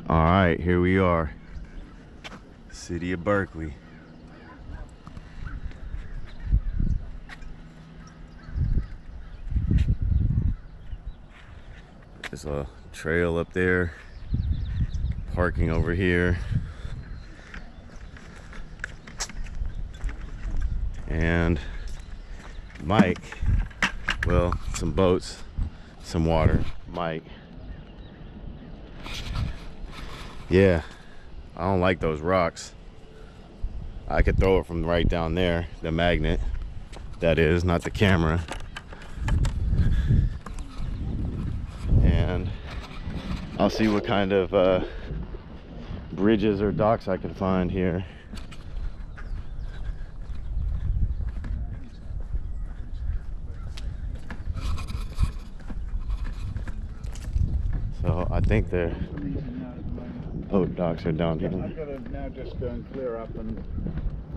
All right, here we are. City of Berkeley. There's a trail up there, parking over here, and Mike, well, some boats, some water. Mike, yeah, I don't like those rocks. I could throw it from right down there, the magnet, that is, not the camera. And I'll see what kind of bridges or docks I can find here. So I think the boat docks are down here. I've got to now just go and clear up and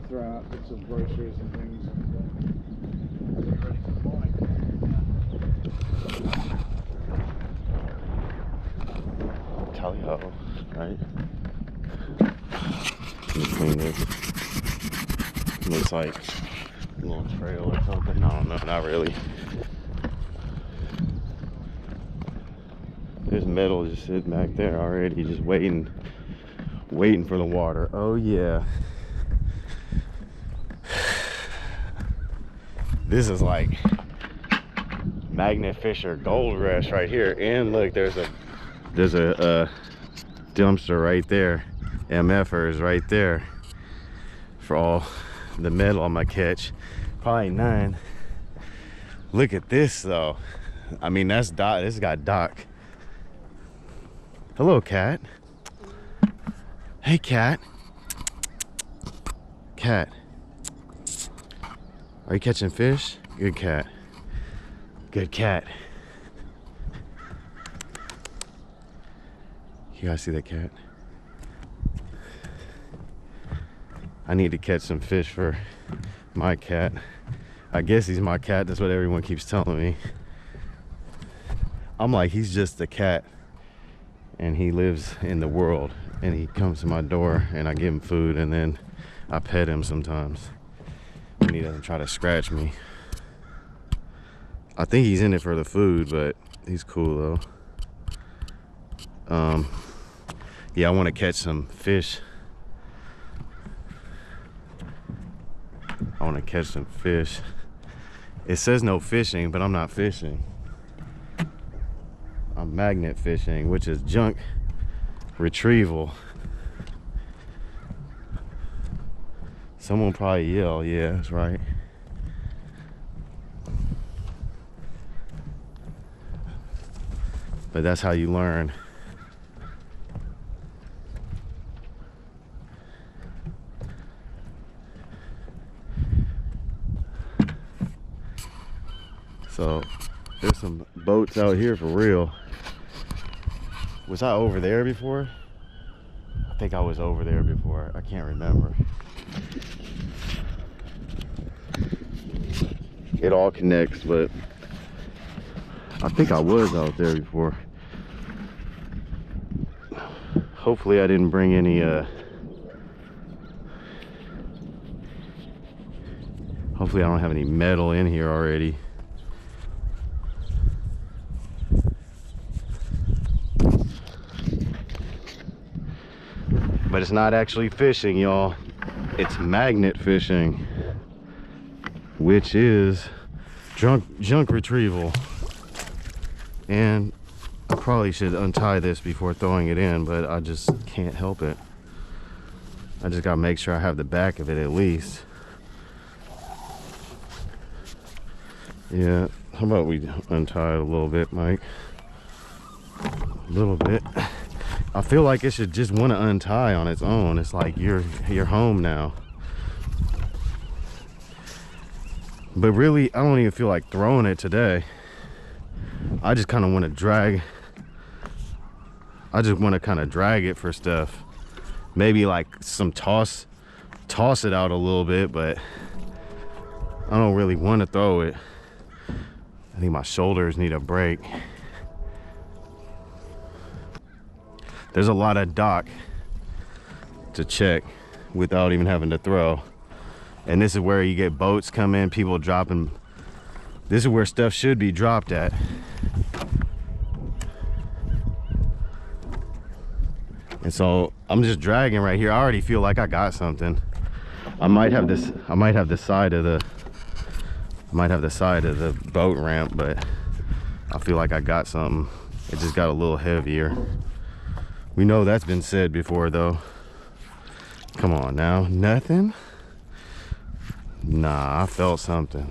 throw out bits of groceries and things and get ready for the morning. Tally ho, right? Let me clean this. Looks like a little trail or something. I don't know, not really. There's metal just sitting back there already, just waiting for the water. Oh yeah. This is like Magnet Fisher Gold Rush right here. And look, there's a dumpster right there. MFers right there for all the metal I'm gonna catch. Probably 9. Look at this though. I mean, that's Doc. This got Doc. Hello, cat. Hey, cat. Cat. Are you catching fish? Good cat. Good cat. You guys see that cat? I need to catch some fish for my cat. I guess he's my cat. That's what everyone keeps telling me. I'm like, he's just a cat. And he lives in the world. And he comes to my door and I give him food and then I pet him sometimes. And he doesn't try to scratch me. I think he's in it for the food, but he's cool though. Yeah, I want to catch some fish. I want to catch some fish. It says no fishing, but I'm not fishing. I'm magnet fishing, which is junk retrieval. Someone probably yell, yeah, that's right. But that's how you learn. So there's some boats out here for real. Was I over there before? I think I was over there before. I can't remember. It all connects, but I think I was out there before. Hopefully I didn't bring any hopefully I don't have any metal in here already. But it's not actually fishing, y'all. It's magnet fishing, which is junk retrieval. And I probably should untie this before throwing it in, but I just can't help it. I just gotta make sure I have the back of it at least. Yeah, how about we untie it a little bit, Mike? A little bit. I feel like it should just want to untie on its own. It's like you're home now. But really, I don't even feel like throwing it today. I just kind of want to drag. I just want to kind of drag it for stuff. Maybe like some toss it out a little bit, but I don't really want to throw it. I think my shoulders need a break. There's a lot of dock to check without even having to throw. And this is where you get boats come in, people dropping. This is where stuff should be dropped at. And so I'm just dragging right here. I already feel like I got something. I might have this, I might have the side of the boat ramp, but I feel like I got something. It just got a little heavier. We know that's been said before though. Come on now, nothing? Nah, I felt something.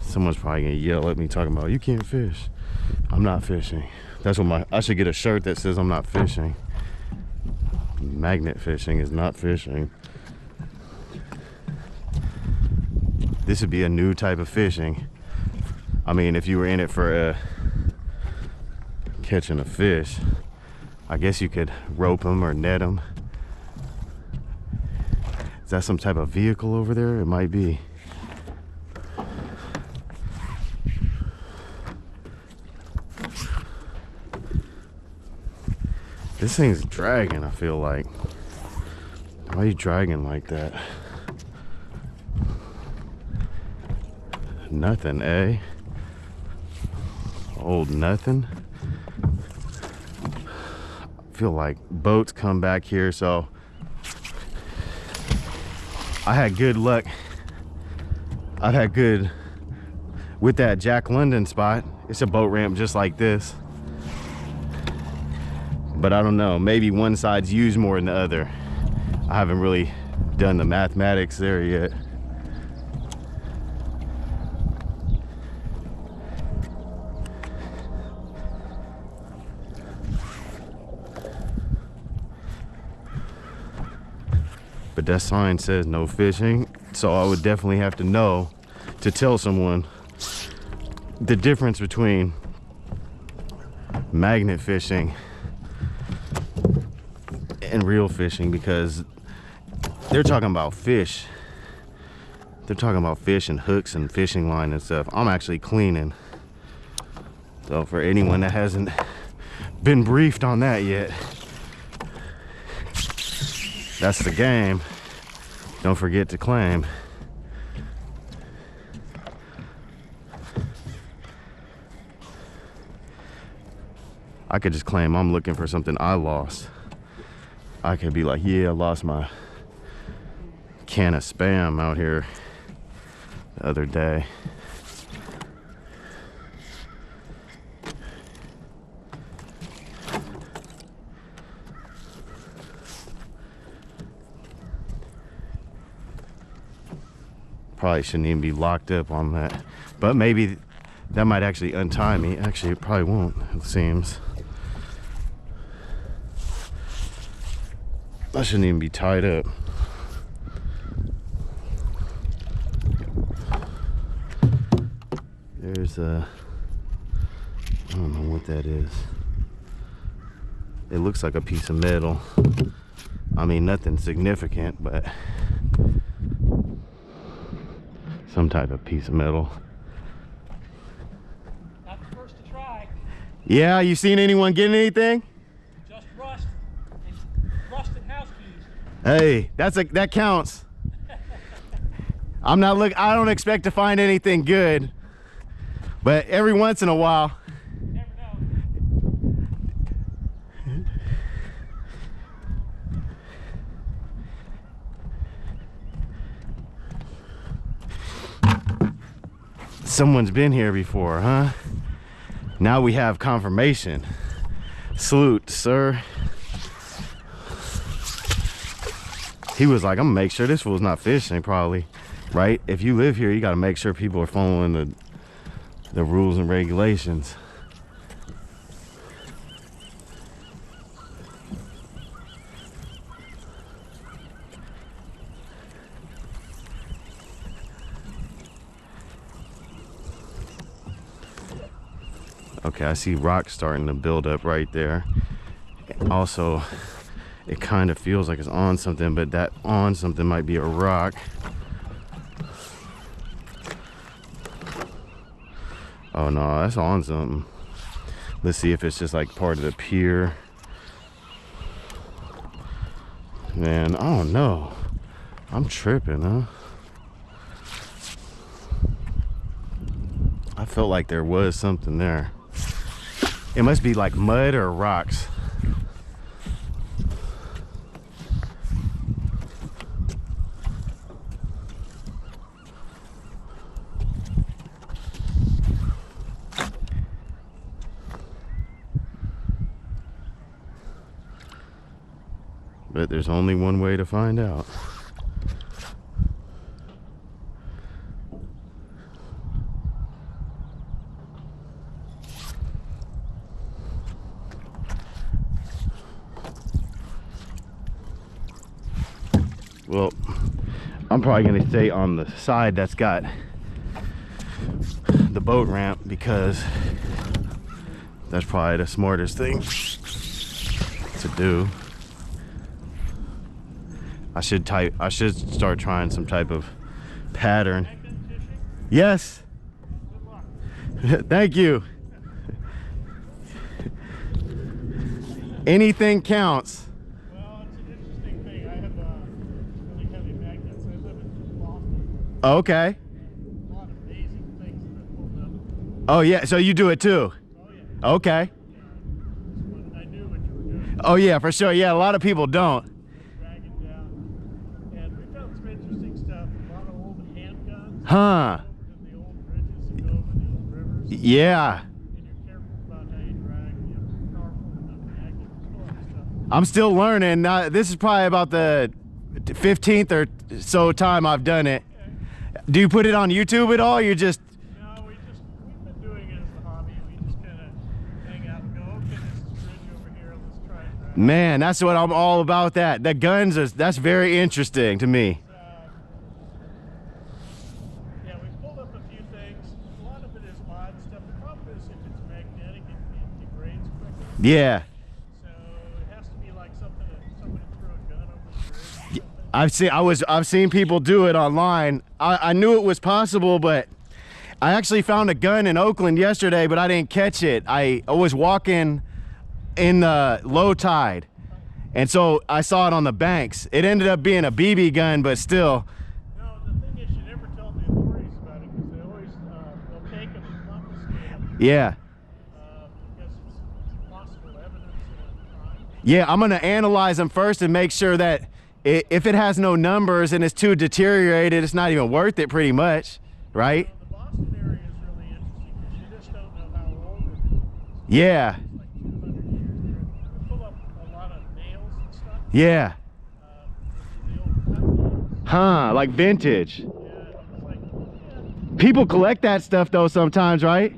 Someone's probably gonna yell at me talking about, you can't fish. I'm not fishing. That's what I should get a shirt that says I'm not fishing. Magnet fishing is not fishing. This would be a new type of fishing. I mean, if you were in it for catching a fish, I guess you could rope them or net them. Is that some type of vehicle over there? It might be. This thing's dragging, I feel like. Why are you dragging like that? Nothing, eh? Old nothing. I feel like boats come back here, so I had good luck. I've had good with that Jack London spot. It's a boat ramp just like this. But I don't know, maybe one side's used more than the other. I haven't really done the mathematics there yet. But that sign says no fishing, so I would definitely have to know to tell someone the difference between magnet fishing and real fishing, because they're talking about fish. They're talking about fish and hooks and fishing line and stuff. I'm actually cleaning. So for anyone that hasn't been briefed on that yet, that's the game. Don't forget to claim. I could just claim I'm looking for something I lost. I could be like, yeah, I lost my can of Spam out here the other day. Probably shouldn't even be locked up on that, but maybe that might actually untie me. Actually, it probably won't, it seems. I shouldn't even be tied up. There's a, I don't know what that is. It looks like a piece of metal. I mean, nothing significant, but some type of piece of metal. Not the first to try. Yeah, you seen anyone getting anything? Just rust and rusted house keys. Hey, that counts. I'm not I don't expect to find anything good, but every once in a while. You never know. Someone's been here before, huh? Now we have confirmation. Salute, sir. He was like, I'm gonna make sure this fool's not fishing, probably. Right? If you live here, you gotta make sure people are following the rules and regulations. Okay, I see rocks starting to build up right there. Also, it kind of feels like it's on something, but that on something might be a rock. Oh no, that's on something. Let's see if it's just like part of the pier. Man, I don't know. I'm tripping, huh? I felt like there was something there. It must be like mud or rocks. But there's only one way to find out. Well, I'm probably gonna stay on the side that's got the boat ramp because that's probably the smartest thing to do. I should start trying some type of pattern. Yes. Thank you. Anything counts. Well, it's an interesting thing. I have really heavy magnets. I live in Boston. Okay. A lot of amazing things that I pulled up. Oh yeah, so you do it too? Oh yeah. Okay. I knew what you were doing. Oh yeah, for sure. Yeah, a lot of people don't. Drag it down. And we found some interesting stuff. A lot of old handguns. Huh. And the old bridges that go over the old rivers. Yeah. And you're careful about how you drag. You have to be powerful enough magnets. There's a lot of stuff. I'm still learning. This is probably about the 15th or so time I've done it. Do you put it on YouTube at all? Or you just... No, we've been doing it as a hobby. We just kind of hang out and go, okay, this is bridge over here, let's try it. Right? Man, that's what I'm all about. The guns that's very interesting to me. Yeah, we pulled up a few things. A lot of it is odd stuff. The problem is if it's magnetic, it degrades quickly. Yeah. So it has to be like something that somebody threw a gun over the bridge. I've seen people do it online. I knew it was possible, but I actually found a gun in Oakland yesterday, but I didn't catch it. I was walking in the low tide, and so I saw it on the banks. It ended up being a BB gun, but still. No, the thing is, you never tell the authorities about it because they always they'll take them and confiscate them. Yeah. Because it's possible evidence of a crime. Yeah, I'm gonna analyze them first and make sure that if it has no numbers and it's too deteriorated, it's not even worth it, pretty much, right? The Boston area is really interesting because you just don't know how old it is. Yeah. It's like 200 years. We pull up a lot of nails and stuff. Yeah. The old cut nails. Huh, like vintage. Yeah, it's like, yeah, People collect that stuff though sometimes, right?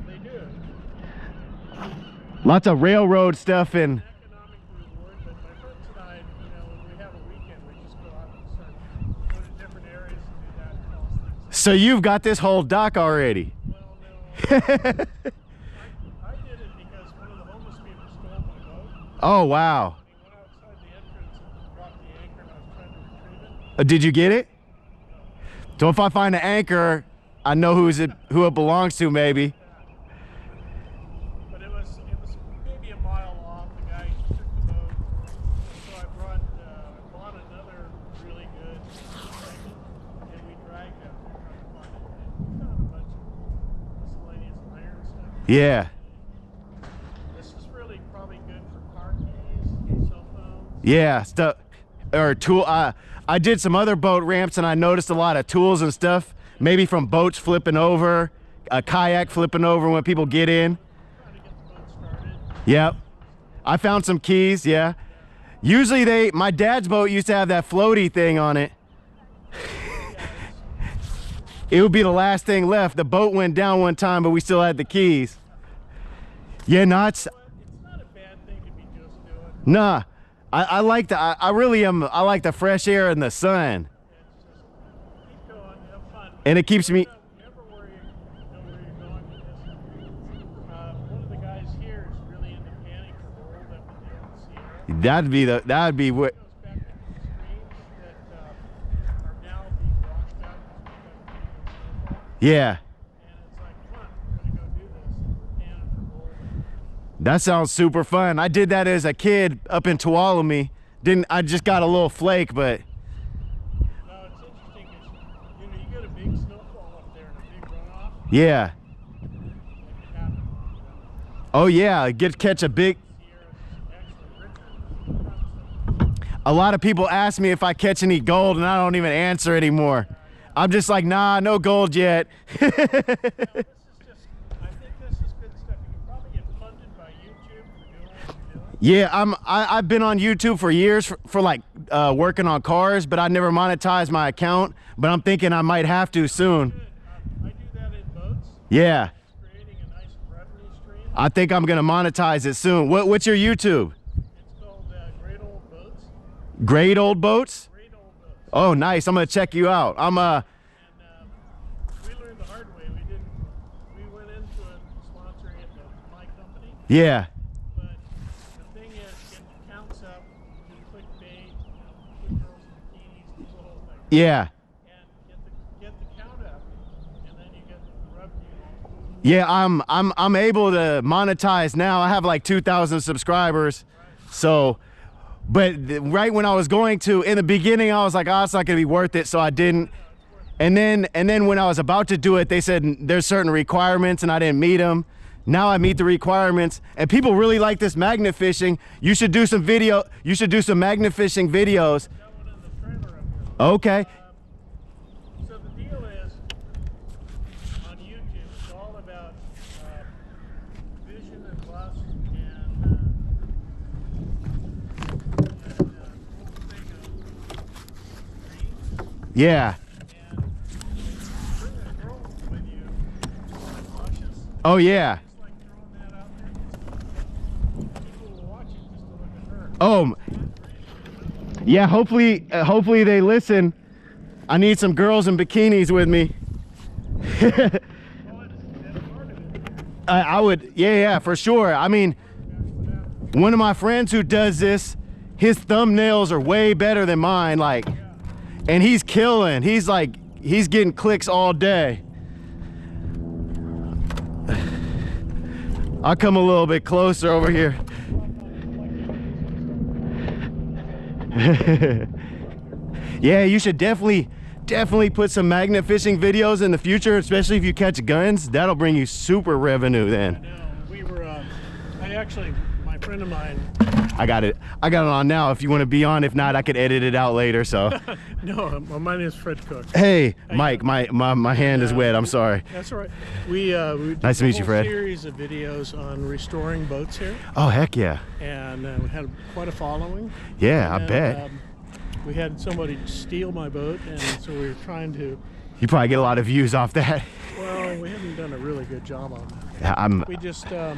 they do. Lots of railroad stuff and... Economic reward, but my friends and I, when we have a weekend, we just go out and start go to different areas and do that and toss things. So you've got this whole dock already. Well, no. I did it because one of the homeless people stole my boat. Oh, wow. He went outside the entrance and dropped the anchor, and I was trying to retrieve it. Did you get it? So if I find an anchor, I know who it belongs to, maybe. But it was maybe a mile off. The guy took the boat, so I bought another really good segment, and we dragged out there trying to find it. And we found a bunch of miscellaneous iron stuff. Yeah. This is really probably good for car keys, cell phones. Yeah, stuff or tool. I did some other boat ramps and I noticed a lot of tools and stuff, maybe from boats flipping over, a kayak flipping over when people get in. Trying to get the boat started. Yep. I found some keys, yeah. Usually my dad's boat used to have that floaty thing on it. It would be the last thing left. The boat went down one time, but we still had the keys. Yeah, no, It's not a bad thing to be just doing. nah. I like I really am. I like the fresh air and the sun, It's just keep going, have fun. and it keeps me. Never worry, know where you're going with this. One of the guys here is really into panning for gold up in the old Sierra. That'd be what. It goes back to streams that are now being washed out because we've got snowfall. Yeah. And it's like That sounds super fun. I did that as a kid up in Tuolumne. I just got a little flake, but No, it's interesting because you get a big snowfall up there and a big runoff. yeah. Like it happened. Oh yeah, catch a big. A lot of people ask me if I catch any gold, and I don't even answer anymore. I'm just like, nah, no gold yet. This is just, I think this is good stuff. You can probably get funded by YouTube for doing what you're doing. Yeah, I've been on YouTube for years for like working on cars, but I never monetized my account. But I'm thinking I might have to soon. Good. I do that in boats. Yeah, It's creating a nice revenue stream. I think I'm gonna monetize it soon. What's your YouTube? It's called Great Old Boats. Great Old Boats? Great Old Boats. Oh, nice. I'm gonna check you out. And we learned the hard way. We went into it sponsoring it with my company. Yeah, But the thing is, get the counts up, do clickbait, put girls in bikinis, do the whole thing. yeah. And get the count up, and then you get the revenue. Yeah, I'm able to monetize now. I have like 2,000 subscribers. So, but right when I was going to, in the beginning, I was like, oh, it's not gonna be worth it, so I didn't. And then when I was about to do it, they said there's certain requirements, and I didn't meet them. Now I meet the requirements, and people really like this magnet fishing. You should do some video. You should do some magnet fishing videos. Got one in the trailer up here. Okay. So the deal is, on YouTube, it's all about vision and lust and the whole thing of dreams. Yeah. And bring a girl with you, cautious. Oh yeah. Just like throwing that out there. People will watch it just to look at her. Oh. Yeah. Hopefully they listen. I need some girls in bikinis with me. Well, that's part of it. I would. Yeah, for sure. I mean, one of my friends who does this, his thumbnails are way better than mine. Like, and he's killing. He's getting clicks all day. I'll come a little bit closer over here. Yeah, you should definitely put some magnet fishing videos in the future, especially if you catch guns. That'll bring you super revenue then. No, we were, my friend of mine, I got it on now if you want to be on. If not, I could edit it out later. So no, my name is Fred Cook. hey, Mike, my hand is wet. I'm sorry. That's all right. We did Nice to meet a you, whole Fred. series of videos on restoring boats here, Oh heck yeah. and we had quite a following. Yeah, I And, bet. We had somebody steal my boat, and so we were trying to, You probably get a lot of views off that. well, we haven't done a really good job on that. Yeah, I'm We just, not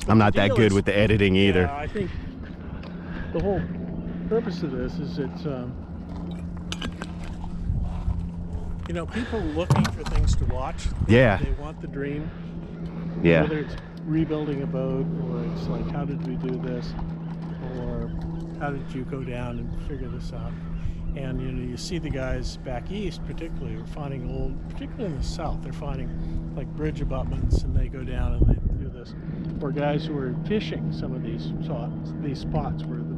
that deal good is- with the editing either. I think the whole purpose of this is it's, people looking for things to watch. Yeah. They want the dream. Yeah. Whether it's rebuilding a boat, or it's like, how did we do this, or how did you go down and figure this out? And you see the guys back east, particularly, are finding particularly in the south, they're finding like bridge abutments, and they go down and they do this. Or guys who are fishing some of these spots where the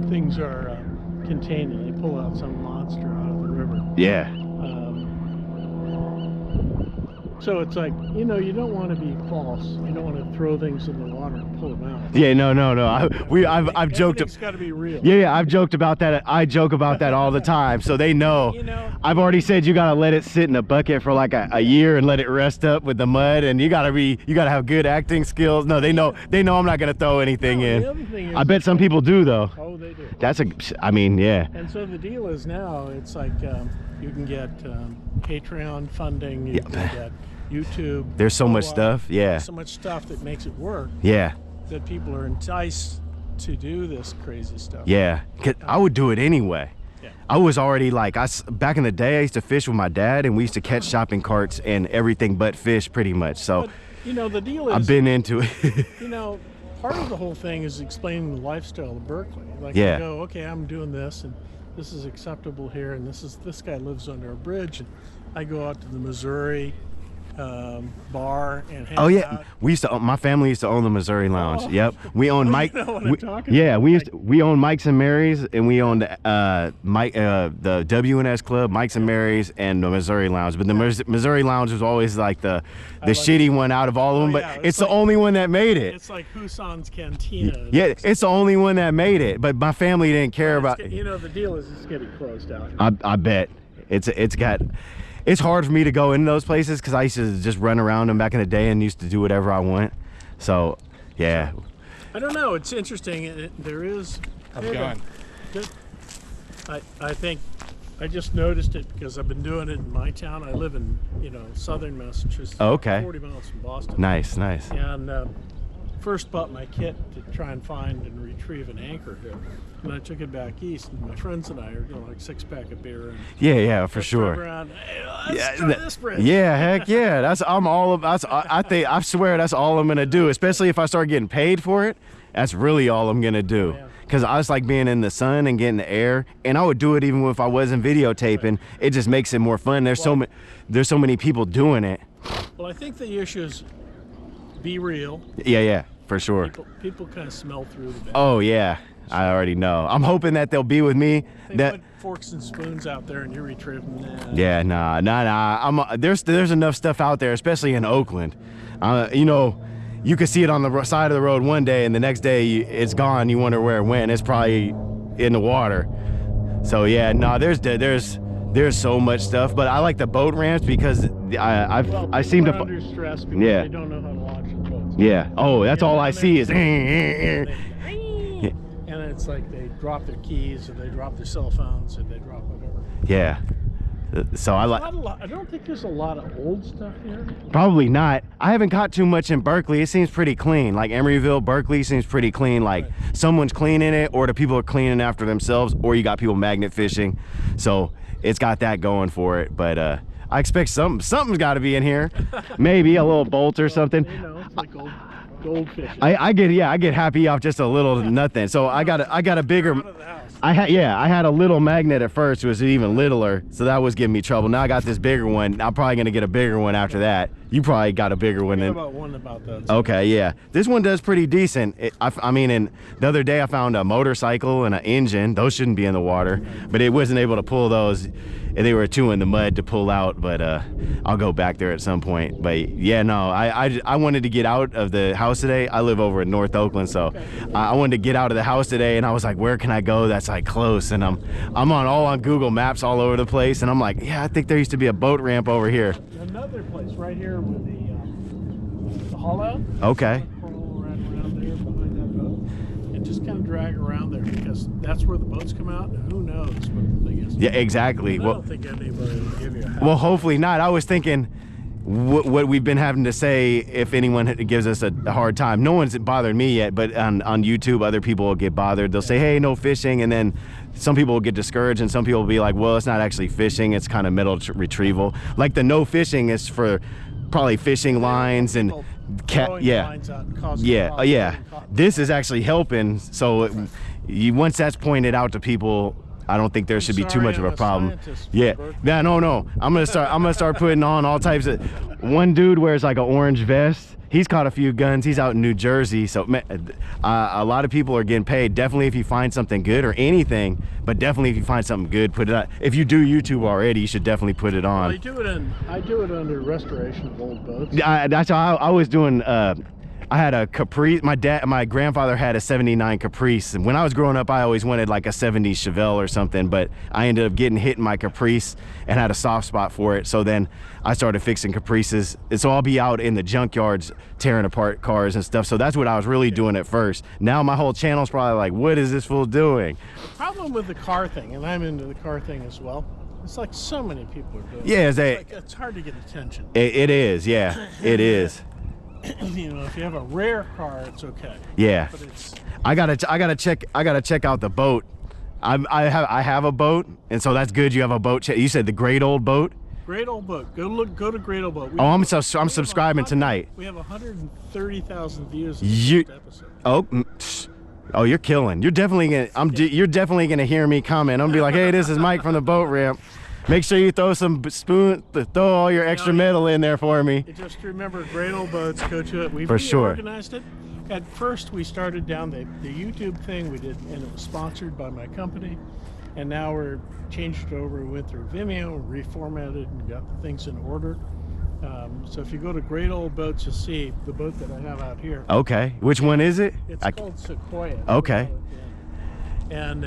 things are contained, and they pull out some monster out of the river. Yeah. So it's like, you don't want to be false. You don't want to throw things in the water and pull them out. Yeah, no. I've joked. It's got to be real. Yeah, I've joked about that. I joke about that all the time, so they know. I've already said you gotta let it sit in a bucket for like a year and let it rest up with the mud, and you gotta have good acting skills. No, they know I'm not gonna throw anything in. The other thing is, I bet some people do though. Oh, they do. Yeah. And so the deal is now it's like you can get Patreon funding. You can get YouTube. There's so much stuff. Yeah. So much stuff that makes it work. Yeah. That people are enticed to do this crazy stuff. Yeah. 'Cause I would do it anyway. Yeah. I was already like, back in the day, I used to fish with my dad, and we used to catch shopping carts and everything but fish, pretty much. So But, the deal is, I've been into it. part of the whole thing is explaining the lifestyle of Berkeley. Like, Yeah. you go, okay, I'm doing this, and this is acceptable here, and this guy lives under a bridge, and I go out to the Missouri, bar and hang Oh yeah, out. we used to. My family used to own the Missouri Lounge. Oh. Yep, we owned Mike. You know what I'm talking Yeah, about. we owned Mike's and Mary's, and we owned the W&S Club, Mike's and Mary's, and the Missouri Lounge. But the Missouri Lounge was always like the like shitty one out of all of them. Oh, but yeah, it's the only one that made it. It's like Husson's Cantina. Yeah, it's the only one that made it. But my family didn't care about. You know, the deal is it's getting closed out. I bet it's hard for me to go into those places because I used to just run around them back in the day and used to do whatever I want. So yeah, I don't know. It's interesting. There is. How's it going? Good. I think I just noticed it because I've been doing it in my town. I live in southern Massachusetts. Oh, okay. 40 miles from Boston. nice. And first bought my kit to try and find and retrieve an anchor here. And I took it back east, and my friends and I are doing like 6-pack of beer. And Yeah, for let's drive sure. around. Hey, let's try this bridge. Yeah, heck yeah. I'm all about. I swear that's all I'm gonna do. Especially if I start getting paid for it. That's really all I'm gonna do. Yeah. Because I just like being in the sun and getting the air, and I would do it even if I wasn't videotaping. It just makes it more fun. There's so many people doing it. Well, I think the issue is be real. Yeah, for sure. People kind of smell through the bag. Oh yeah, I already know. I'm hoping that they'll be with me. They put forks and spoons out there and you retrieve them. Yeah, nah. There's enough stuff out there, especially in Oakland. You can see it on the side of the road one day, and the next day it's gone. You wonder where it went. It's probably in the water. So yeah, there's so much stuff. But I like the boat ramps because I seem to. Under stress because Yeah. they don't know how to launch the boats. Yeah. Oh, that's all I see is. And it's like they drop their keys, or they drop their cell phones, or they drop whatever. Yeah. So I like. I don't think there's a lot of old stuff here. Probably not. I haven't caught too much in Berkeley. It seems pretty clean. Like Emeryville, Berkeley seems pretty clean. Like someone's cleaning it, or the people are cleaning after themselves, or you got people magnet fishing. So it's got that going for it. But I expect something's got to be in here. Maybe a little bolt or something. It's like goldfish. I get happy off just a little nothing. So I got a bigger. Out of the house. I had a little magnet at first. It was even littler, so that was giving me trouble. Now I got this bigger one. I'm probably gonna get a bigger one after that. You probably got a bigger one How than. about one about that? Okay, yeah. This one does pretty decent. I mean, and the other day I found a motorcycle and an engine. Those shouldn't be in the water, but it wasn't able to pull those. They were too in the mud to pull out, but I'll go back there at some point. But yeah, no, I wanted to get out of the house today. I live over in North Oakland, so I wanted to get out of the house today, and I was like, where can I go that's like close? And I'm on Google Maps all over the place, and I'm like, yeah, I think there used to be a boat ramp over here. Another place right here with the haul out. Okay. Crawl around there behind that boat and just kind of drag around there, because that's where the boats come out, and who knows what the thing is. Yeah, exactly. I don't think anybody will give you a house. Well, hopefully not. I was thinking what we've been having to say, if anyone gives us a hard time. No one's bothered me yet, but on YouTube, other people will get bothered. They'll say, hey, no fishing, and then some people will get discouraged, and some people will be like, well, it's not actually fishing, it's kind of metal retrieval. Like the no fishing is for probably fishing lines and lines out and causing problems. yeah. This is actually helping. So once that's pointed out to people, I don't think there should be too much of a problem. Yeah, no. I'm gonna start putting on all types of. One dude wears like an orange vest. He's caught a few guns. He's out in New Jersey. So a lot of people are getting paid. Definitely if you find something good or anything, but definitely if you find something good, put it on. If you do YouTube already, you should definitely put it on. Well, I do it under restoration of old boats. That's how I was doing. I had a Caprice. My grandfather had a '79 Caprice, and when I was growing up, I always wanted like a '70s Chevelle or something. But I ended up getting hit in my Caprice and had a soft spot for it. So then I started fixing Caprices, and so I'll be out in the junkyards tearing apart cars and stuff. So that's what I was really doing at first. Now my whole channel's probably like, what is this fool doing? The problem with the car thing, and I'm into the car thing as well, it's like so many people are doing it. Yeah, It's hard to get attention. It is. Yeah, it is. You know, if you have a rare car, it's okay. Yeah. But it's I gotta check out the boat. I have a boat, and so that's good. You have a boat. You said the great old boat. Great Old Boat. Go to Great Old Boat. I'm subscribing tonight. We have 130,000 views in You- the first episode. Oh, you're killing. You're definitely gonna. You're definitely gonna hear me comment. I'm gonna be like, hey, this is Mike from the boat ramp. Make sure you throw some throw all your extra metal in there for me. Just remember, Great Old Boats, go to it. We've For sure. organized it. At first, we started down the YouTube thing we did, and it was sponsored by my company. And now we're changed it over. We went through Vimeo, reformatted, and got the things in order. So if you go to Great Old Boats, you'll see the boat that I have out here. Okay. Which one is it? It's called Sequoia. Okay. And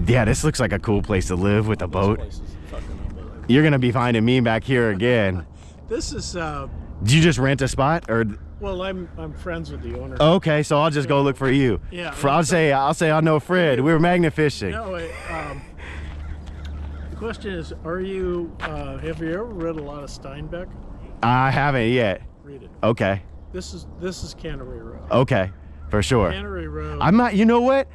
yeah, this looks like a cool place to live with a boat. this place is fucking unbelievable. You're gonna be finding me back here again. This is Did you just rent a spot, or? well, I'm friends with the owner. Okay, so I'll just go look for you. Yeah. I'll say I know Fred. We were magnet fishing. No, the question is, have you ever read a lot of Steinbeck? I haven't yet. Read it. Okay. This is Cannery Row. Okay, for sure. Cannery Row. I'm not. You know what?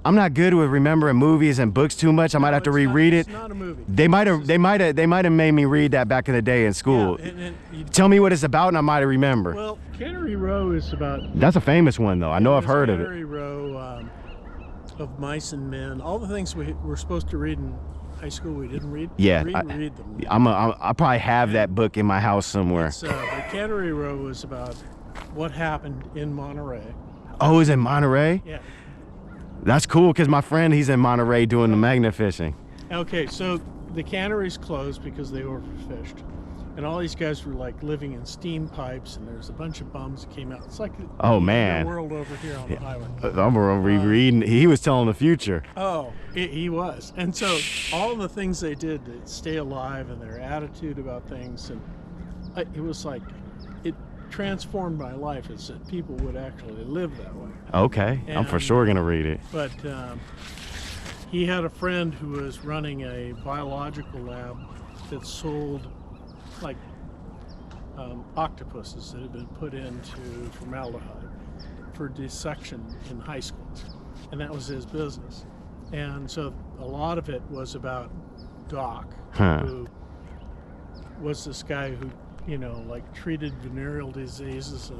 I'm not good with remembering movies and books too much. I might have to reread it. It's not a movie. They might have made me read that back in the day in school. Yeah, and Tell me what it's about, and I might remember. well, Cannery Row is about. That's a famous one, though. I know I've heard of it. Cannery Row of Mice and Men. All the things we were supposed to read in high school, we didn't read. Yeah, read them. I probably have that book in my house somewhere. But Cannery Row was about what happened in Monterey. Oh, is it Monterey? Yeah. That's cool, because my friend, he's in Monterey doing the magnet fishing. Okay, so the canneries closed because they overfished. And all these guys were like living in steam pipes, and there's a bunch of bums that came out. It's like Oh, the man. world over here on the highway. I'm rereading. He was telling the future. Oh, he was. And so all the things they did to stay alive and their attitude about things, and it was like, it transformed my life, is that people would actually live that way. Okay, I'm for sure gonna read it. But he had a friend who was running a biological lab that sold like octopuses that had been put into formaldehyde for dissection in high school, and that was his business. And so a lot of it was about Doc, who was this guy who, you know, like treated venereal diseases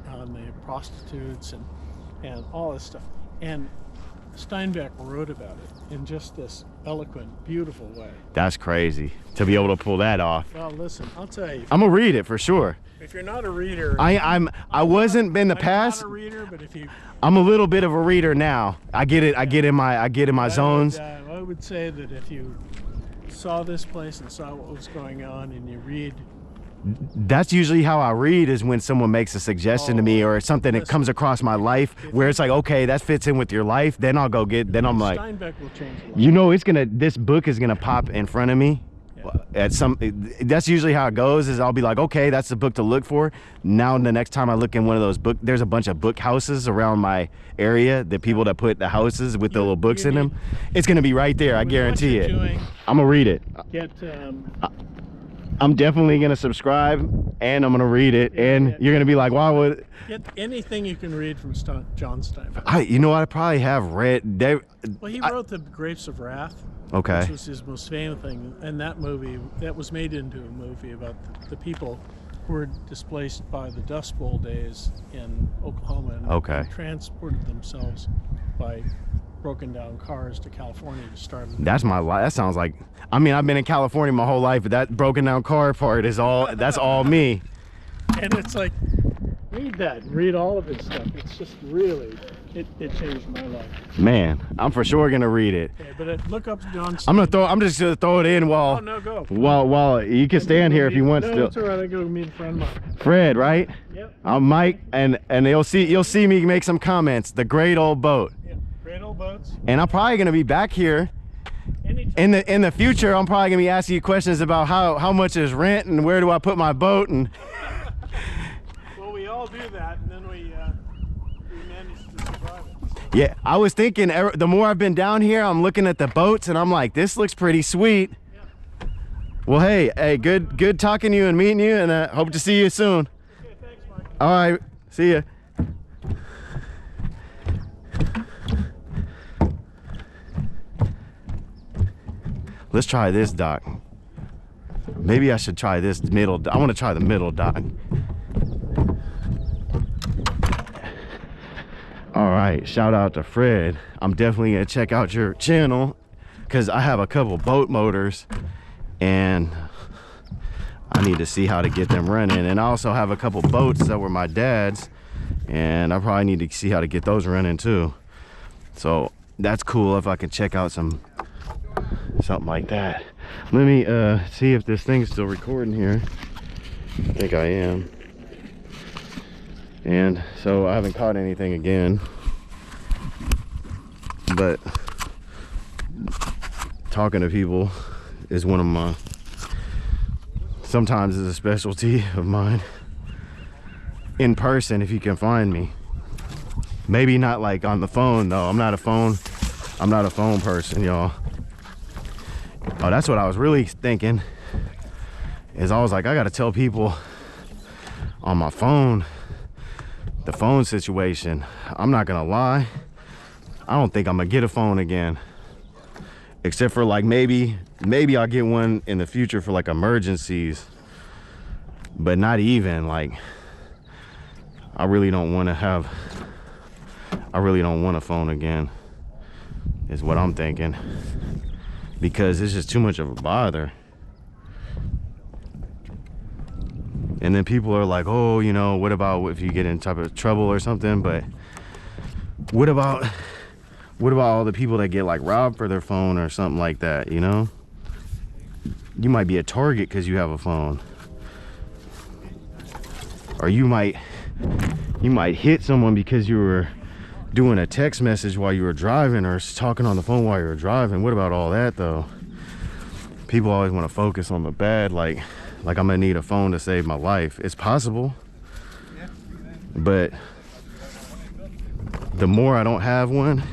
on the prostitutes and all this stuff. And Steinbeck wrote about it in just this eloquent, beautiful way. That's crazy to be able to pull that off. Well, listen, I'll tell you. I'm gonna read it for sure. If you're not a reader, I wasn't in the past. I'm not a reader, but if you, I'm a little bit of a reader now. I get it. I get in my zones. I would say that if you saw this place and saw what was going on, and you read. That's usually how I read, is when someone makes a suggestion to me, or something that comes across my life where it's like, okay, that fits in with your life. Then I'll go get. Then I'm like, Steinbeck will change your life. you know, this book is gonna pop in front of me. At that's usually how it goes, is I'll be like, okay, that's the book to look for. Now the next time I look in one of those there's a bunch of book houses around my area, the people that put the houses with the little books in them, it's gonna be right there. I guarantee it. I'm gonna read it. I'm definitely gonna subscribe, and I'm gonna read it, and you're gonna be like, why would get anything you can read from John Steinbeck? You know what, I probably have read well, he wrote The Grapes of Wrath. Okay. Which was his most famous thing, and that movie, that was made into a movie about the people who were displaced by the Dust Bowl days in Oklahoma, and transported themselves by broken down cars to California to start. That's my life. That sounds like, I mean, I've been in California my whole life, but that broken down car part is that's all me. And it's like, read all of his stuff. It's just really, it changed my life. Man, I'm for sure gonna read it. Okay, but look up John Steinbeck. I'm just gonna throw it in while. Oh, no, go. While you can stand here if you want. No, still. it's all right. I go meet a friend of mine. Fred, right? Yep. I'm Mike, and you'll see me make some comments. The Great Old Boat. Yeah, Great Old Boats. And I'm probably gonna be back here. Anytime. In the future, I'm probably gonna be asking you questions about how much is rent and where do I put my boat, and. Well, we all do that, and then we manage to survive it. So. Yeah, I was thinking, the more I've been down here, I'm looking at the boats, and I'm like, this looks pretty sweet. Yeah. Well, hey, good talking to you and meeting you, and hope to see you soon. Okay, thanks, Mike. All right, see ya. Let's try this dock. Maybe I should try this middle. I want to try the middle dock. All right, shout out to Fred. I'm definitely gonna check out your channel, because I have a couple boat motors, and I need to see how to get them running. And I also have a couple boats that were my dad's, and I probably need to see how to get those running too. So that's cool if I can check out something like that. Let me see if this thing's still recording here. I think I am. And so I haven't caught anything again, but talking to people is one of my, sometimes is a specialty of mine. In person, if you can find me. Maybe not like on the phone though. I'm not a phone person, y'all. Oh, that's what I was really thinking, is I was like, I gotta tell people on my phone, the phone situation. I'm not gonna lie, I don't think I'm gonna get a phone again, except for like maybe I'll get one in the future for like emergencies, but not even like, I really don't want a phone again, is what I'm thinking, because it's just too much of a bother. And then people are like, oh, you know, what about if you get in type of trouble or something? But what about all the people that get like robbed for their phone or something like that, you know? You might be a target because you have a phone. Or you might hit someone because you were doing a text message while you were driving, or talking on the phone while you were driving. What about all that though? People always want to focus on the bad, like I'm gonna need a phone to save my life. It's possible, but the more I don't have one,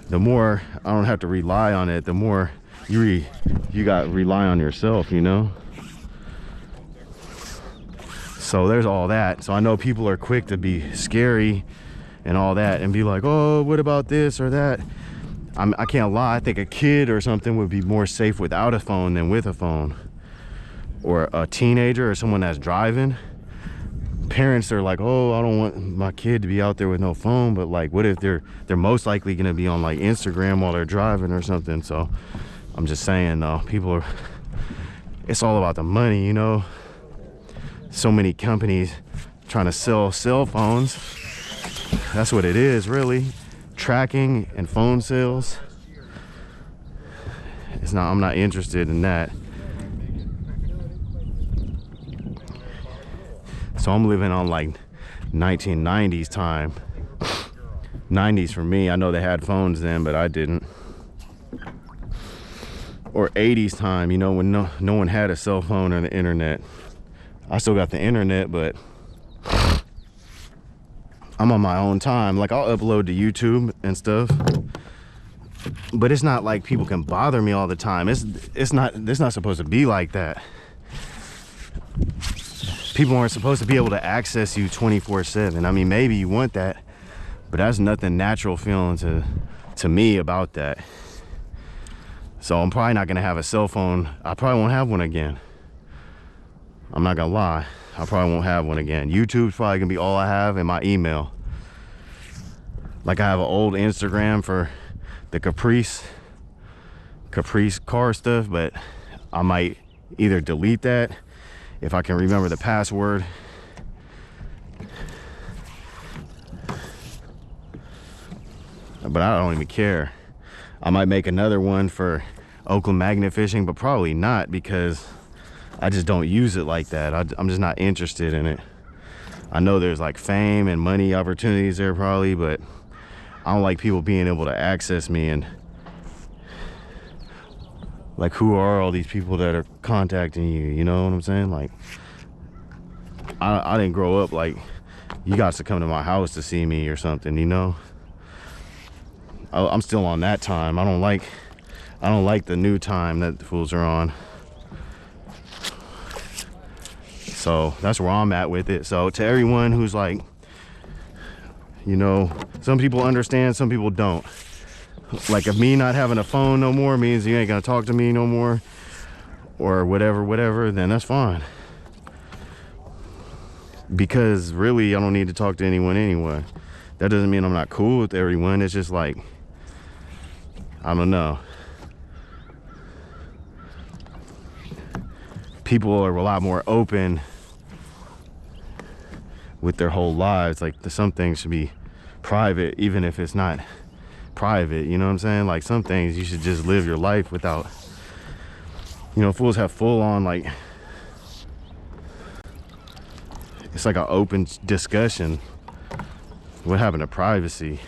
the more I don't have to rely on it, the more you got to rely on yourself, you know? So there's all that. So I know people are quick to be scary and all that and be like, oh, what about this or that? I can't lie, I think a kid or something would be more safe without a phone than with a phone. Or a teenager or someone that's driving. Parents are like, oh, I don't want my kid to be out there with no phone, but like, what if they're most likely gonna be on like Instagram while they're driving or something? So I'm just saying though, it's all about the money, you know? So many companies trying to sell cell phones. That's what it is, really. Tracking and phone sales. I'm not interested in that. So I'm living on like 1990s time. 90s for me. I know they had phones then, but I didn't. Or 80s time, you know, when no one had a cell phone or the internet. I still got the internet, but I'm on my own time. Like, I'll upload to YouTube and stuff, but it's not like people can bother me all the time. It's not supposed to be like that. People aren't supposed to be able to access you 24/7. I mean, maybe you want that, but that's nothing natural feeling to me about that. So I'm probably not gonna have a cell phone. I probably won't have one again. I'm not gonna lie, I probably won't have one again. YouTube's probably gonna be all I have, and my email. Like, I have an old Instagram for the Caprice car stuff, but I might either delete that if I can remember the password. But I don't even care. I might make another one for Oakland magnet fishing, but probably not, because I just don't use it like that. I'm just not interested in it. I know there's like fame and money opportunities there probably, but I don't like people being able to access me. And like, who are all these people that are contacting you? You know what I'm saying? Like, I didn't grow up like you got to come to my house to see me or something, you know? I'm still on that time. I don't like the new time that the fools are on. So that's where I'm at with it. So to everyone who's like, you know, some people understand, some people don't. Like, if me not having a phone no more means you ain't gonna talk to me no more, or whatever, then that's fine. Because really, I don't need to talk to anyone anyway. That doesn't mean I'm not cool with everyone. It's just like, I don't know. people are a lot more open with their whole lives. Like some things should be private, even if it's not private, you know what I'm saying? Like some things you should just live your life without, you know, fools have full on, like, it's like an open discussion. What happened to privacy?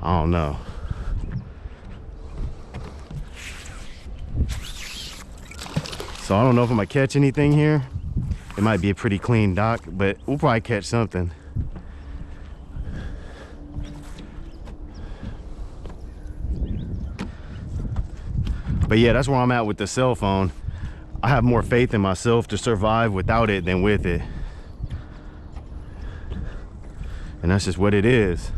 I don't know. So I don't know if I'm gonna catch anything here. It might be a pretty clean dock, but we'll probably catch something. But yeah, that's where I'm at with the cell phone. I have more faith in myself to survive without it than with it. And that's just what it is.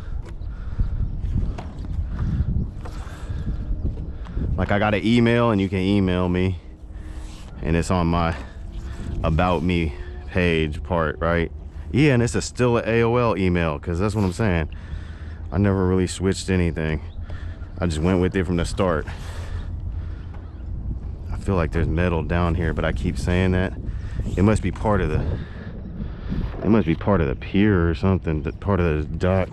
Like I got an email and you can email me. And it's on my about me page part, right? Yeah, and it's still an AOL email, because that's what I'm saying. I never really switched anything. I just went with it from the start. I feel like there's metal down here, but I keep saying that. It must be part of the pier or something, part of the dock.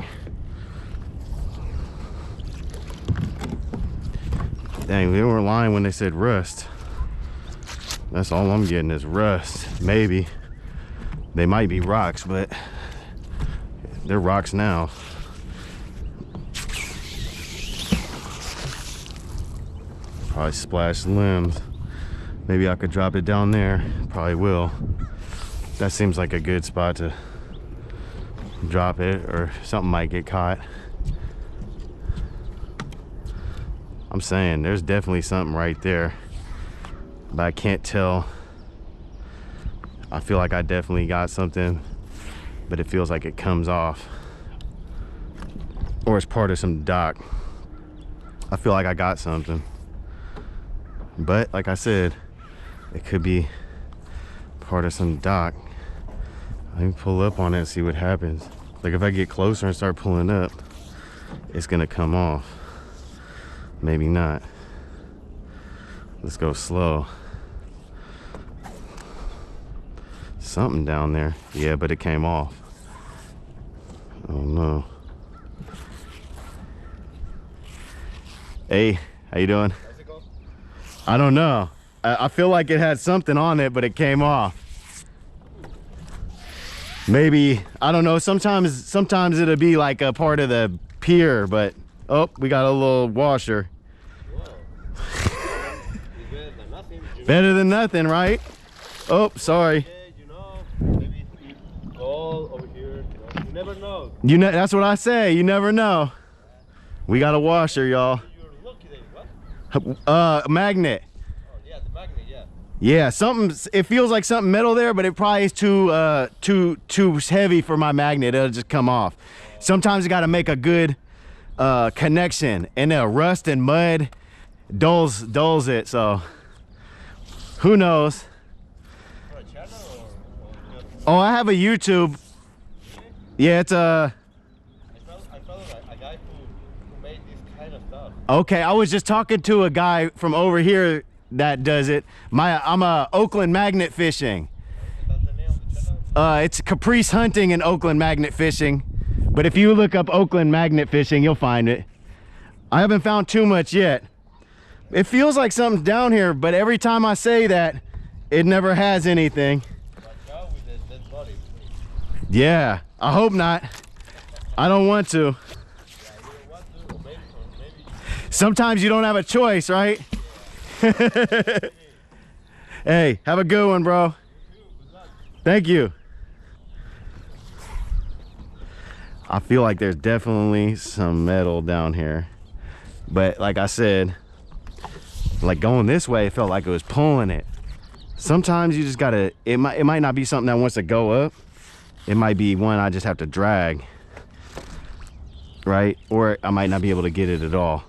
Dang, they weren't lying when they said rust. That's all I'm getting is rust. Maybe they might be rocks, but they're rocks now. Probably splash limbs. Maybe I could drop it down there. Probably will. That seems like a good spot to drop it, or something might get caught. I'm saying there's definitely something right there, but I can't tell. I feel like I definitely got something, but it feels like it comes off, or it's part of some dock. I feel like I got something, but like I said, it could be part of some dock. Let me pull up on it and see what happens. Like if I get closer and start pulling up, it's gonna come off. Maybe not. Let's go slow. Something down there. Yeah, but it came off. Oh no. Hey, how you doing? I don't know. I feel like it had something on it, but it came off. Maybe, I don't know, sometimes it'll be like a part of the pier, but oh, we got a little washer. Better than nothing. Better than nothing, right? Oh, sorry. You know, maybe you all over here. You never know. You know, that's what I say. You never know. We got a washer, y'all. You're lucky then, what? Magnet. Oh yeah, the magnet, yeah. Yeah, something. It feels like something metal there, but it probably is too heavy for my magnet. It'll just come off. Sometimes you got to make a good connection, and rust and mud dulls it. So who knows? For a channel or just... Oh, I have a YouTube. Yeah, it's I found a guy who made this kind of stuff. okay. I was just talking to a guy from over here that does it. I'm Oakland magnet fishing. That's the name of the channel? It's Caprice hunting and Oakland magnet fishing. But if you look up Oakland magnet fishing, you'll find it. I haven't found too much yet. It feels like something's down here, but every time I say that, it never has anything. Watch out with the dead body. Yeah, I hope not. I don't want to. Yeah, you don't want to, or maybe. Sometimes you don't have a choice, right? Hey, have a good one, bro. Thank you. I feel like there's definitely some metal down here, but like I said, like going this way, it felt like it was pulling it. Sometimes you just gotta, it might not be something that wants to go up. It might be one I just have to drag, right? Or I might not be able to get it at all.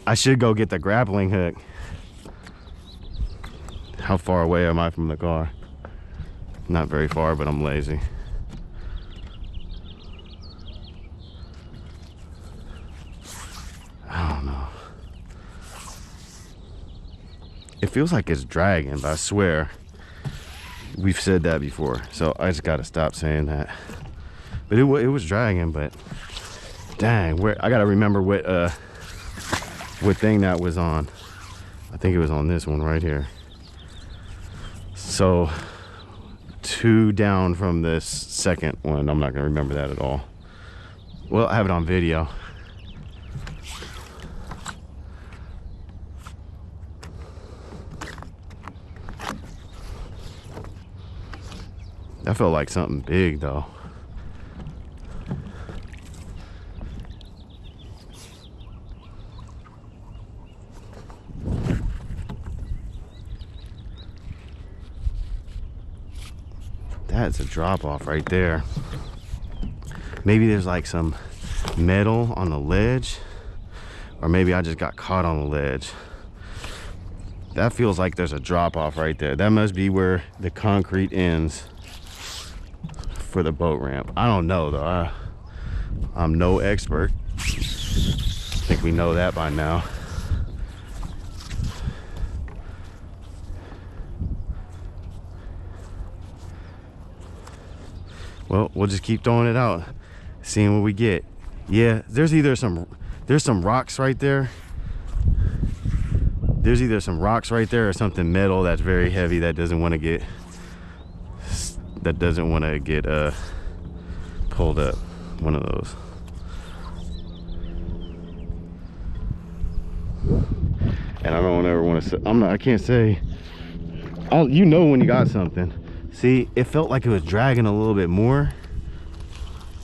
I should go get the grappling hook. How far away am I from the car? Not very far, but I'm lazy. I don't know. It feels like it's dragging, but I swear we've said that before, so I just gotta stop saying that. But it was dragging, but dang, I gotta remember what thing that was on. I think it was on this one right here. So 2 down from this second one. I'm not gonna remember that at all. Well, I have it on video. That felt like something big though. That's a drop off right there. Maybe there's like some metal on the ledge, or maybe I just got caught on the ledge. That feels like there's a drop off right there. That must be where the concrete ends for the boat ramp. I don't know though. I'm no expert. I think we know that by now. Well, we'll just keep throwing it out, seeing what we get. Yeah, there's some rocks right there. There's either some rocks right there or something metal that's very heavy that doesn't want to get pulled up. One of those. And I don't ever want to say, I can't say, you know when you got something. See, it felt like it was dragging a little bit more.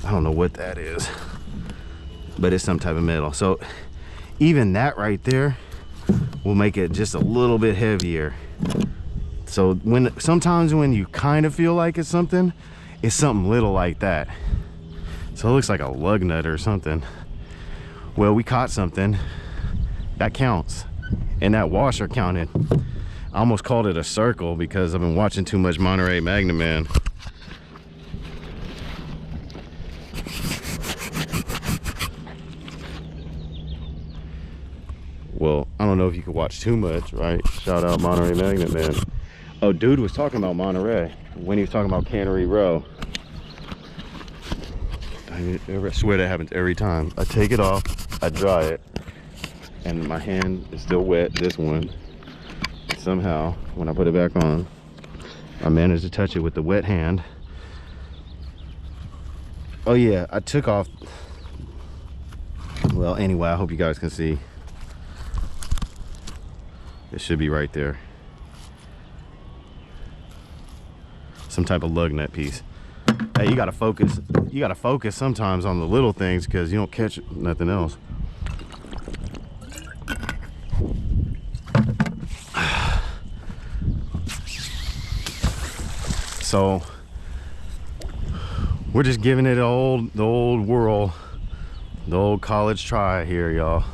I don't know what that is, but it's some type of metal. So even that right there will make it just a little bit heavier. So sometimes when you kind of feel like it's something little like that. So it looks like a lug nut or something. Well, we caught something. That counts. And that washer counted. I almost called it a circle because I've been watching too much Monterey Magna Man. Well, I don't know if you could watch too much, right? Shout out Monterey Magna Man. Oh, dude was talking about Monterey when he was talking about Cannery Row. I swear that happens every time. I take it off, I dry it, and my hand is still wet, this one. Somehow, when I put it back on, I managed to touch it with the wet hand. Oh yeah, I took off. Well, anyway, I hope you guys can see. It should be right there. Some type of lug nut piece. Hey, you gotta focus. You gotta focus sometimes on the little things because you don't catch nothing else. So we're just giving it the old whirl, the old college try here, y'all.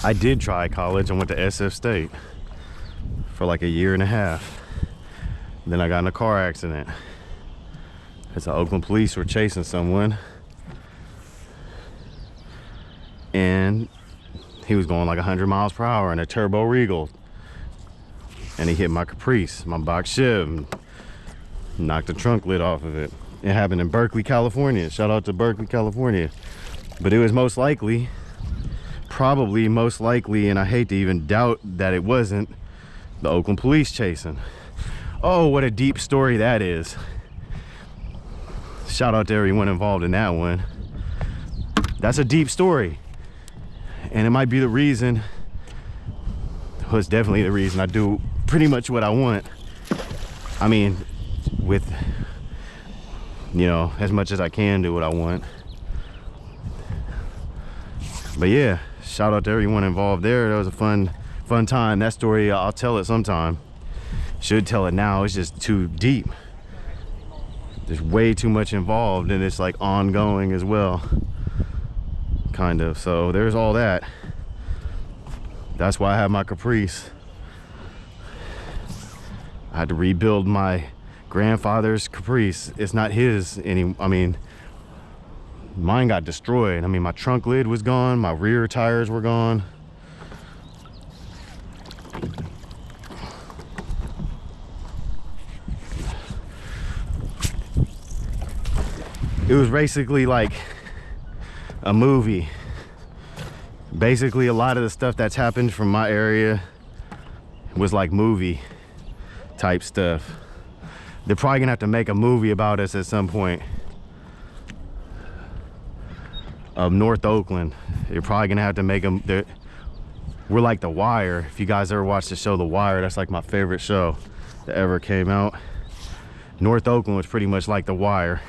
I did try college. I went to SF State for like a year and a half. Then I got in a car accident. As the Oakland police were chasing someone, and he was going like 100 miles per hour in a turbo Regal. And he hit my Caprice, my box Chev, knocked the trunk lid off of it. It happened in Berkeley, California. Shout out to Berkeley, California. But it was most likely, probably most likely, and I hate to even doubt that it wasn't, the Oakland police chasing. Oh, what a deep story that is. Shout out to everyone involved in that one. That's a deep story. And it might be the reason, well, it's definitely the reason I do pretty much what I want. I mean, with, you know, as much as I can do what I want. But yeah, shout out to everyone involved there. That was a fun time. That story, I'll tell it sometime. Should tell it now. It's just too deep. There's way too much involved, and it's like ongoing as well, kind of. So there's all that. That's why I have my Caprice. I had to rebuild my grandfather's Caprice. It's not his anymore. I mean, mine got destroyed. I mean, my trunk lid was gone, my rear tires were gone. It was basically like a movie. Basically, a lot of the stuff that's happened from my area was like movie type stuff. They're probably gonna have to make a movie about us at some point. Of North Oakland. You're probably gonna have to make them. We're like The Wire. If you guys ever watched the show The Wire, that's like my favorite show that ever came out. North Oakland was pretty much like The Wire.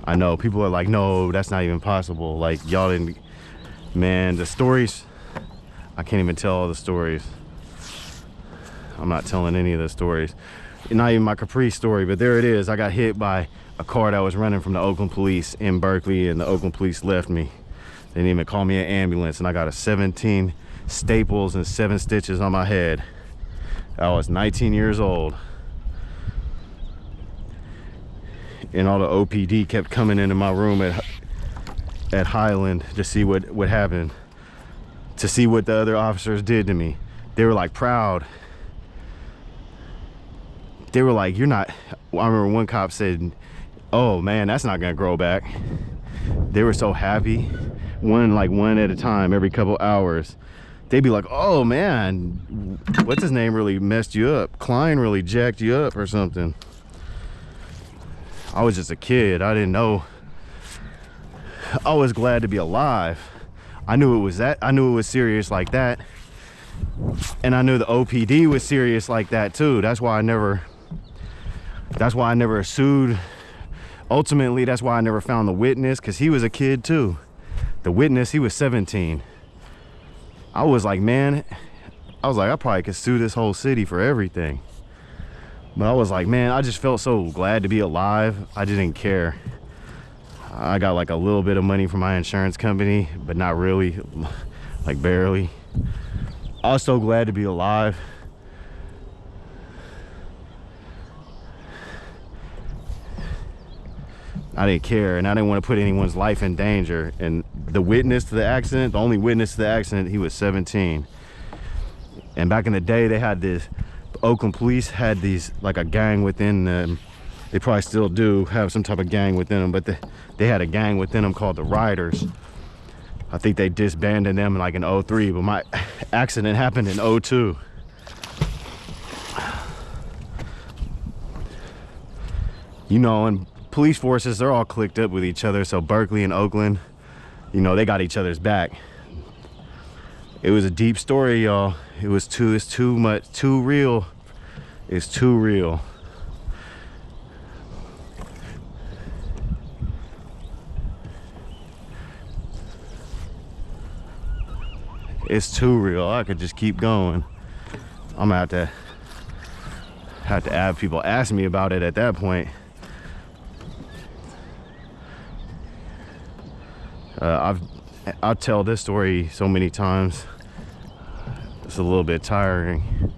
I know people are like, no, that's not even possible. Like, y'all didn't, man, the stories, I can't even tell all the stories. I'm not telling any of the stories. Not even my Caprice story, but there it is. I got hit by a car that was running from the Oakland police in Berkeley, and the Oakland police left me. They didn't even call me an ambulance, and I got a 17 staples and 7 stitches on my head. I was 19 years old. And all the OPD kept coming into my room at Highland to see what happened, to see what the other officers did to me. They were like proud. They were like, you're not, I remember one cop said, oh man, that's not gonna grow back. They were so happy. One at a time, every couple hours. They'd be like, oh man, what's his name really messed you up? Klein really jacked you up or something. I was just a kid. I didn't know. I was glad to be alive. I knew it was that. I knew it was serious like that. And I knew the OPD was serious like that too. That's why I never sued. Ultimately, that's why I never found the witness, because he was a kid too. The witness, he was 17. I was like, man, I probably could sue this whole city for everything. But I was like, man, I just felt so glad to be alive. I didn't care. I got like a little bit of money from my insurance company, but not really, like barely. I was so glad to be alive. I didn't care, and I didn't want to put anyone's life in danger. And the witness to the accident, the only witness to the accident, he was 17. And back in the day, they had this, Oakland police had these, like a gang within them. They probably still do have some type of gang within them, but they had a gang within them called the Riders. I think they disbanded them like in 03, but my accident happened in 02. You know, and police forces, they're all clicked up with each other. So Berkeley and Oakland, you know, they got each other's back. It was a deep story, y'all. It's too much, too real. It's too real. It's too real. I could just keep going. I'm gonna have to have people ask me about it at that point. I'll tell this story so many times. It's a little bit tiring.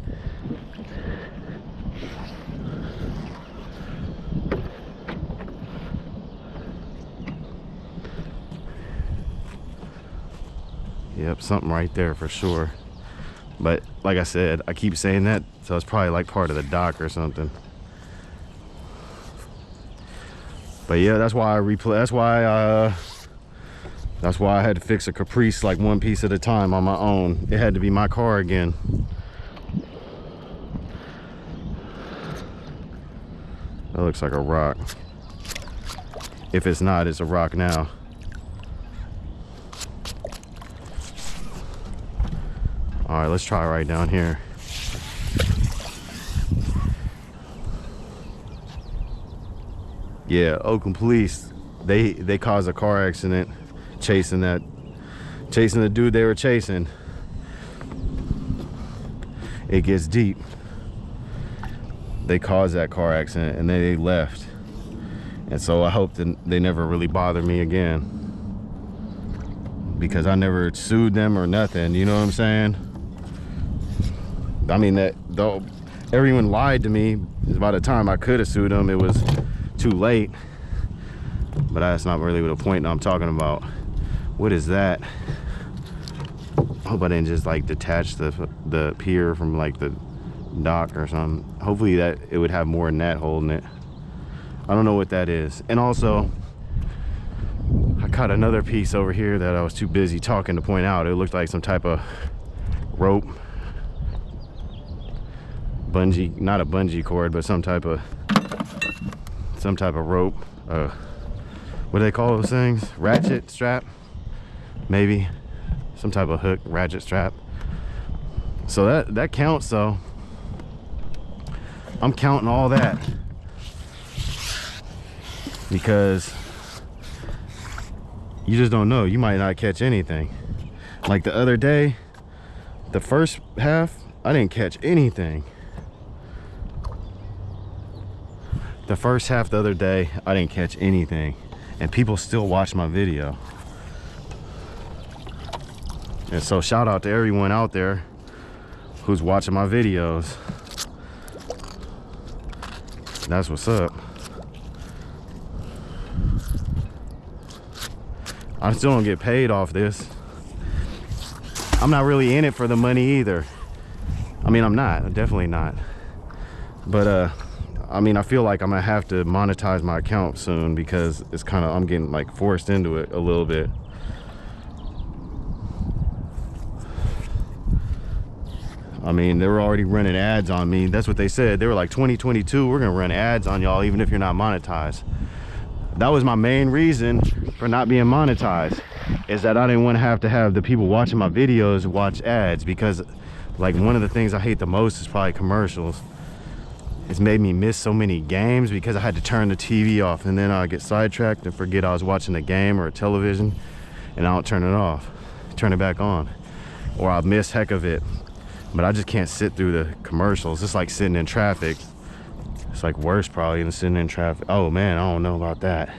Yep, something right there for sure. But like I said, I keep saying that, so it's probably like part of the dock or something. But yeah, that's why I replay. That's why I had to fix a Caprice like one piece at a time on my own. It had to be my car again. That looks like a rock. If it's not, it's a rock now. All right, let's try right down here. Yeah, Oakland police, they caused a car accident chasing the dude they were chasing. It gets deep. They caused that car accident and then they left. And so I hope that they never really bother me again, because I never sued them or nothing, you know what I'm saying? I mean, that though everyone lied to me. By the time I could have sued them, it was too late. But that's not really the point I'm talking about. What is that? I hope I didn't just like detach the pier from like the dock or something. Hopefully that it would have more net holding it. I don't know what that is. And also, I caught another piece over here that I was too busy talking to point out. It looked like some type of rope, bungee, not a bungee cord, but some type of rope. What do they call those things? Ratchet strap, maybe some type of hook, ratchet strap. So that counts though. I'm counting all that because you just don't know. You might not catch anything. Like the other day, the first half, I didn't catch anything. The first half the other day, I didn't catch anything. And people still watch my video. And so shout out to everyone out there who's watching my videos. That's what's up. I still don't get paid off this. I'm not really in it for the money either. I mean, I'm definitely not. But I mean, I feel like I'm gonna have to monetize my account soon because it's kind of, I'm getting like forced into it a little bit. I mean, they were already running ads on me. That's what they said. They were like, 2022, we're gonna run ads on y'all even if you're not monetized. That was my main reason for not being monetized, is that I didn't want to have the people watching my videos watch ads, because like one of the things I hate the most is probably commercials. It's made me miss so many games because I had to turn the TV off, and then I get sidetracked and forget I was watching a game or a television, and I don't turn it off, turn it back on, or I'll miss heck of it. But I just can't sit through the commercials. It's like sitting in traffic. It's like worse probably than sitting in traffic. Oh man, I don't know about that.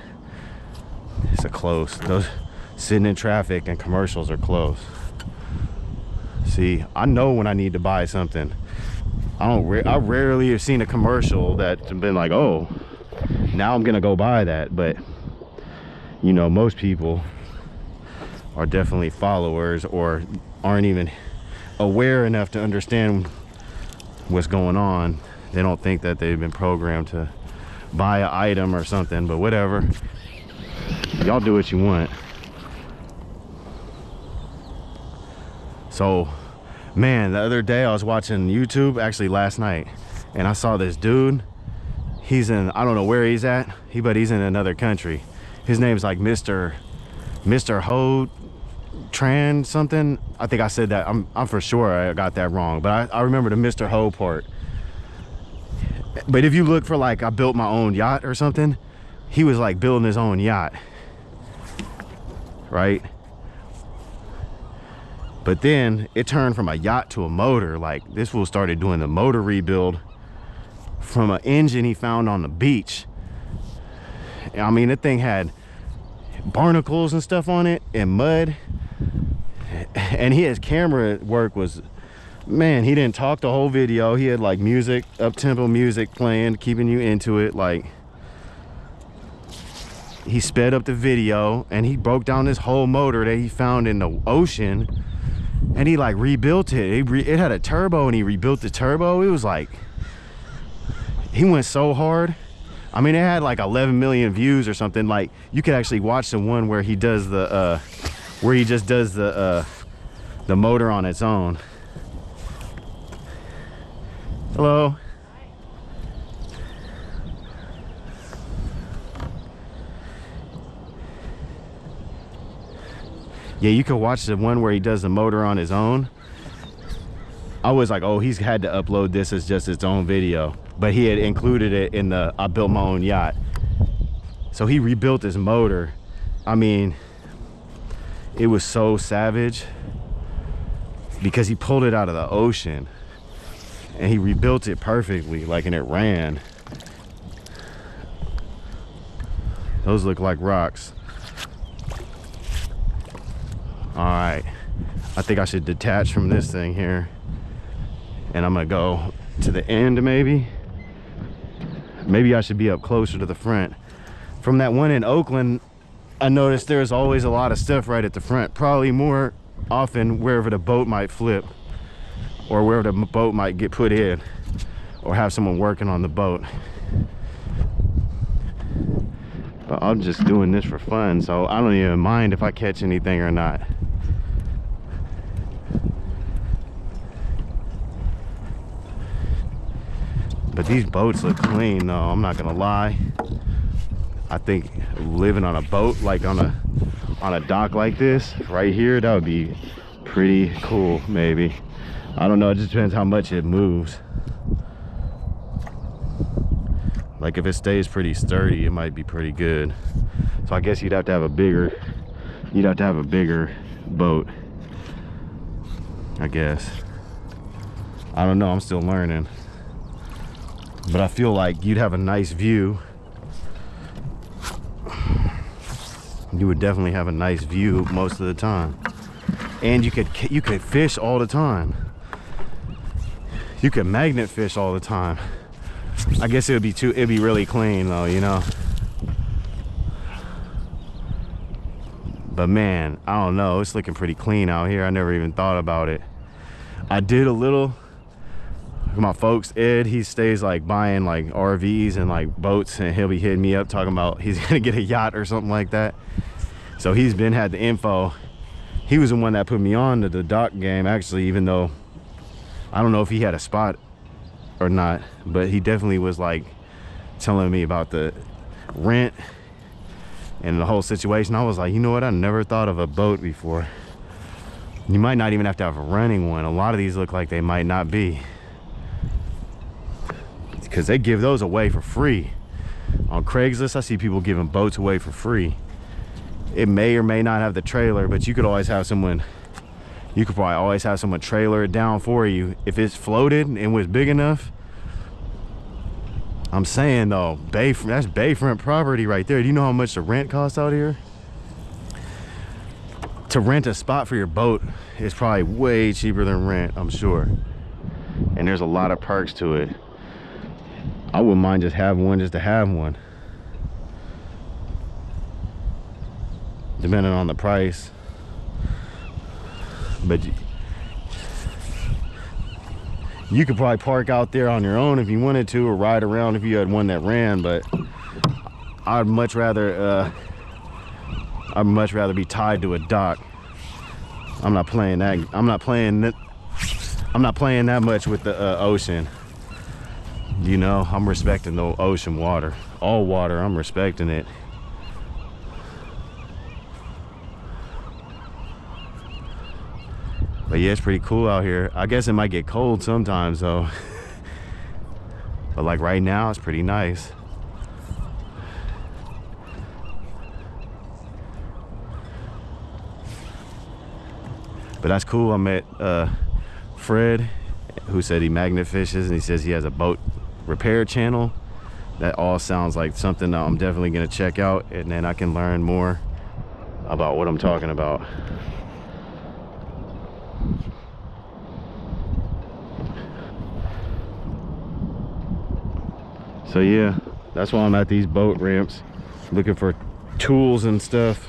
It's a close. Those sitting in traffic and commercials are close. See, I know when I need to buy something. I rarely have seen a commercial that's been like, oh, now I'm gonna go buy that. But you know, most people are definitely followers or aren't even aware enough to understand what's going on. They don't think that they've been programmed to buy an item or something, but whatever. Y'all do what you want. So, man, the other day I was watching YouTube, actually last night, and I saw this dude. He's in, I don't know where he's at, but he's in another country. His name's like Mr. Ho Tran something. I think I said that. I'm for sure I got that wrong, but I remember the Mr. Ho part. But if you look for like, I built my own yacht or something, he was like building his own yacht, right? But then it turned from a yacht to a motor. Like this fool started doing the motor rebuild from an engine he found on the beach. I mean, that thing had barnacles and stuff on it and mud. And his camera work was, man, he didn't talk the whole video. He had like music, up-tempo music playing, keeping you into it. Like, he sped up the video and he broke down this whole motor that he found in the ocean, and he like rebuilt it. It had a turbo and he rebuilt the turbo. It was like, he went so hard. I mean, it had like 11 million views or something. Like, you could actually watch the one where he does the where he just does the motor on its own. Hello. Yeah, you could watch the one where he does the motor on his own. I was like, oh, he's had to upload this as just its own video, but he had included it in the I built my own yacht. So he rebuilt his motor. I mean, it was so savage because he pulled it out of the ocean and he rebuilt it perfectly, like, and it ran. Those look like rocks. All right, I think I should detach from this thing here, and I'm gonna go to the end. Maybe I should be up closer to the front. From that one in Oakland, I noticed there's always a lot of stuff right at the front, probably more often wherever the boat might flip or wherever the boat might get put in or have someone working on the boat. But I'm just doing this for fun, so I don't even mind if I catch anything or not. But these boats look clean though, I'm not gonna lie. I think living on a boat, like on a dock like this right here, that would be pretty cool. Maybe, I don't know, it just depends how much it moves. Like if it stays pretty sturdy, it might be pretty good. So I guess you'd have to have a bigger boat, I guess. I don't know, I'm still learning. But I feel like you'd have a nice view. You would definitely have a nice view most of the time. And you could fish all the time. You could magnet fish all the time. I guess it'd be really clean though, you know. But man, I don't know, it's looking pretty clean out here. I never even thought about it. I did a little. My folks, Ed, he stays like buying like RVs and like boats, and he'll be hitting me up talking about he's gonna get a yacht or something like that. So he's had the info. He was the one that put me on to the dock game actually, even though I don't know if he had a spot or not, but he definitely was like telling me about the rent and the whole situation. I was like, you know what, I never thought of a boat before. You might not even have to have a running one. A lot of these look like they might not be, because they give those away for free. On Craigslist, I see people giving boats away for free. It may or may not have the trailer, but you could always have someone, you could probably always have someone trailer it down for you if it's floated and was big enough. I'm saying though, that's bayfront property right there. Do you know how much the rent costs out here? To rent a spot for your boat is probably way cheaper than rent, I'm sure. And there's a lot of perks to it. I wouldn't mind just having one just to have one, depending on the price. But you could probably park out there on your own if you wanted to, or ride around if you had one that ran. But I'd much rather be tied to a dock. I'm not playing that. I'm not playing that much with the ocean. You know, I'm respecting the ocean water. All water, I'm respecting it. But yeah, it's pretty cool out here. I guess it might get cold sometimes though. But like right now, it's pretty nice. But that's cool. I met Fred, who said he magnet fishes, and he says he has a boat repair channel. That all sounds like something that I'm definitely gonna check out, and then I can learn more about what I'm talking about. So yeah, that's why I'm at these boat ramps, looking for tools and stuff.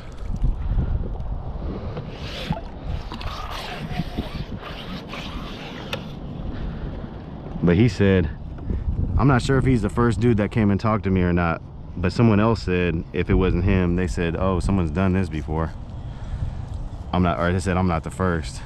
But he said, I'm not sure if he's the first dude that came and talked to me or not, but someone else said if it wasn't him, they said, oh, someone's done this before. Or they said I'm not the first.